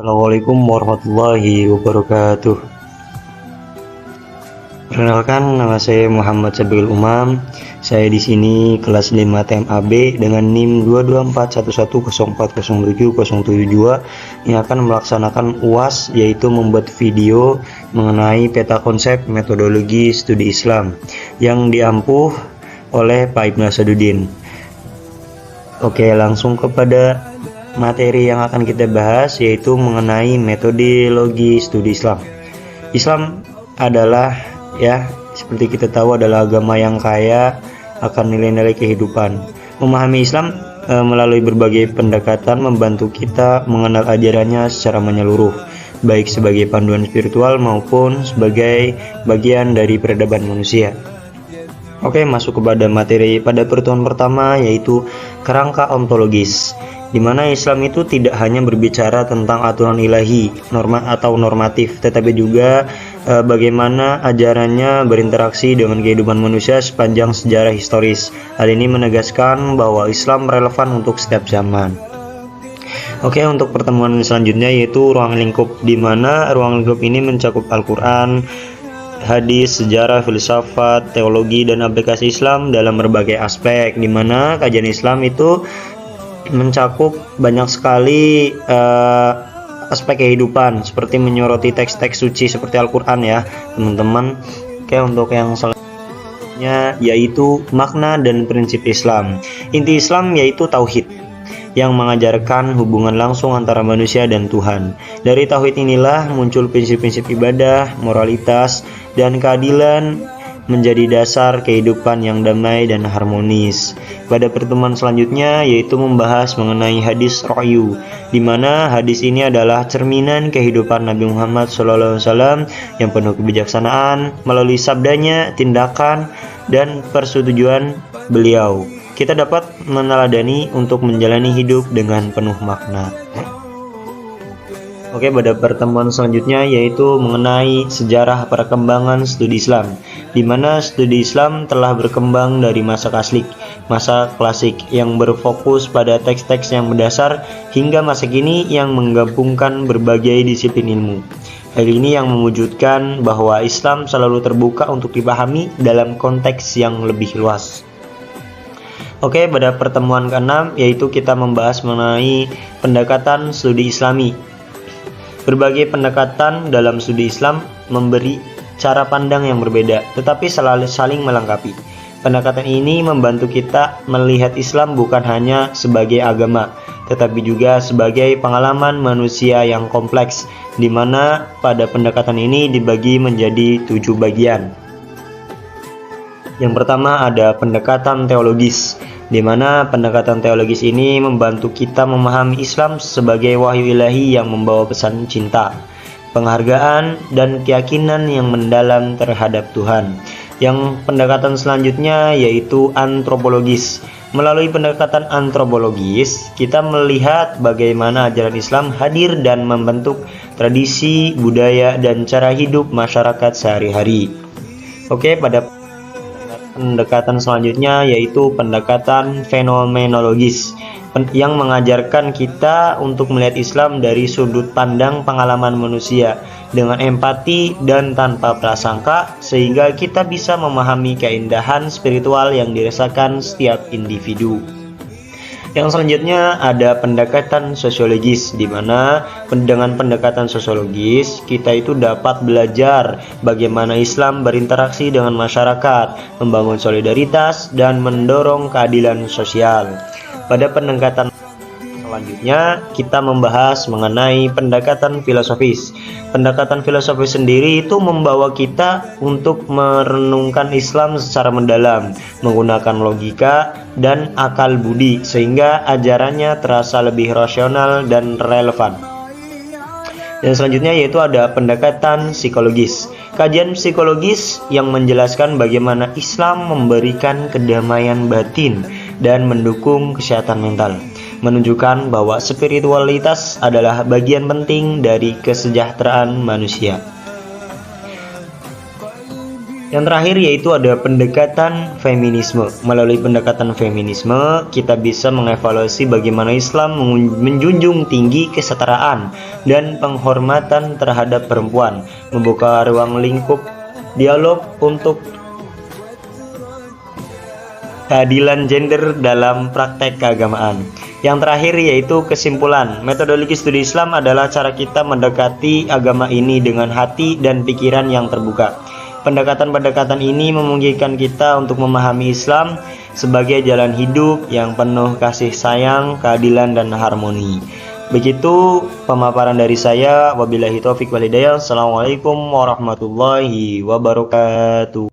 Assalamualaikum warahmatullahi wabarakatuh. Perkenalkan, nama saya Muhammad Sabiul Umam. Saya di sini kelas 5 TMAB dengan NIM 2241104070772 yang akan melaksanakan UAS, yaitu membuat video mengenai peta konsep metodologi studi Islam yang diampuh oleh Pak Ibnu Asaduddin. Oke, langsung kepada materi yang akan kita bahas, yaitu mengenai metodologi studi Islam. Islam adalah, seperti kita tahu, adalah agama yang kaya akan nilai-nilai kehidupan. Memahami Islam melalui berbagai pendekatan membantu kita mengenal ajarannya secara menyeluruh, baik sebagai panduan spiritual maupun sebagai bagian dari peradaban manusia. Oke, masuk kepada materi pada pertemuan pertama, yaitu kerangka ontologis, di mana Islam itu tidak hanya berbicara tentang aturan ilahi, norma atau normatif, tetapi juga bagaimana ajarannya berinteraksi dengan kehidupan manusia sepanjang sejarah historis. Hal ini menegaskan bahwa Islam relevan untuk setiap zaman. Oke, untuk pertemuan selanjutnya yaitu ruang lingkup, di mana ruang lingkup ini mencakup Al-Quran, hadis, sejarah, filsafat, teologi, dan aplikasi Islam dalam berbagai aspek, di mana kajian Islam itu mencakup banyak sekali aspek kehidupan, seperti menyoroti teks-teks suci seperti Al-Quran ya teman-teman. Oke, untuk yang selanjutnya yaitu makna dan prinsip Islam. Inti Islam yaitu tauhid, yang mengajarkan hubungan langsung antara manusia dan Tuhan. Dari tauhid inilah muncul prinsip-prinsip ibadah, moralitas, dan keadilan menjadi dasar kehidupan yang damai dan harmonis. Pada pertemuan selanjutnya yaitu membahas mengenai hadis Ra'yu, di mana hadis ini adalah cerminan kehidupan Nabi Muhammad SAW yang penuh kebijaksanaan melalui sabdanya, tindakan, dan persetujuan beliau. Kita dapat meneladani untuk menjalani hidup dengan penuh makna. Oke, pada pertemuan selanjutnya yaitu mengenai sejarah perkembangan studi Islam, di mana studi Islam telah berkembang dari masa klasik yang berfokus pada teks-teks yang mendasar hingga masa kini yang menggabungkan berbagai disiplin ilmu. Hal ini yang mewujudkan bahwa Islam selalu terbuka untuk dipahami dalam konteks yang lebih luas. Oke, pada pertemuan ke-6 yaitu kita membahas mengenai pendekatan studi Islami. Berbagai pendekatan dalam studi Islam memberi cara pandang yang berbeda, tetapi selalu saling melengkapi. Pendekatan ini membantu kita melihat Islam bukan hanya sebagai agama, tetapi juga sebagai pengalaman manusia yang kompleks, di mana pada pendekatan ini dibagi menjadi 7 bagian. Yang pertama ada pendekatan teologis, di mana pendekatan teologis ini membantu kita memahami Islam sebagai wahyu ilahi yang membawa pesan cinta, penghargaan, dan keyakinan yang mendalam terhadap Tuhan. Yang pendekatan selanjutnya yaitu antropologis. Melalui pendekatan antropologis, kita melihat bagaimana ajaran Islam hadir dan membentuk tradisi, budaya, dan cara hidup masyarakat sehari-hari. Oke, pada pendekatan selanjutnya yaitu pendekatan fenomenologis, yang mengajarkan kita untuk melihat Islam dari sudut pandang pengalaman manusia dengan empati dan tanpa prasangka, sehingga kita bisa memahami keindahan spiritual yang dirasakan setiap individu. Yang selanjutnya ada pendekatan sosiologis, di mana dengan pendekatan sosiologis kita itu dapat belajar bagaimana Islam berinteraksi dengan masyarakat, membangun solidaritas, dan mendorong keadilan sosial. Pada pendekatan selanjutnya kita membahas mengenai pendekatan filosofis. Pendekatan filosofis sendiri itu membawa kita untuk merenungkan Islam secara mendalam, menggunakan logika dan akal budi, sehingga ajarannya terasa lebih rasional dan relevan. Dan selanjutnya yaitu ada pendekatan psikologis. Kajian psikologis yang menjelaskan bagaimana Islam memberikan kedamaian batin dan mendukung kesehatan mental, menunjukkan bahwa spiritualitas adalah bagian penting dari kesejahteraan manusia. Yang terakhir yaitu ada pendekatan feminisme. Melalui pendekatan feminisme, kita bisa mengevaluasi bagaimana Islam menjunjung tinggi kesetaraan dan penghormatan terhadap perempuan, membuka ruang lingkup dialog untuk keadilan gender dalam praktek keagamaan. Yang terakhir yaitu kesimpulan. Metodologi studi Islam adalah cara kita mendekati agama ini dengan hati dan pikiran yang terbuka. Pendekatan-pendekatan ini memungkinkan kita untuk memahami Islam sebagai jalan hidup yang penuh kasih sayang, keadilan, dan harmoni. Begitu pemaparan dari saya. Wabillahi taufiq wal hidayah. Assalamualaikum warahmatullahi wabarakatuh.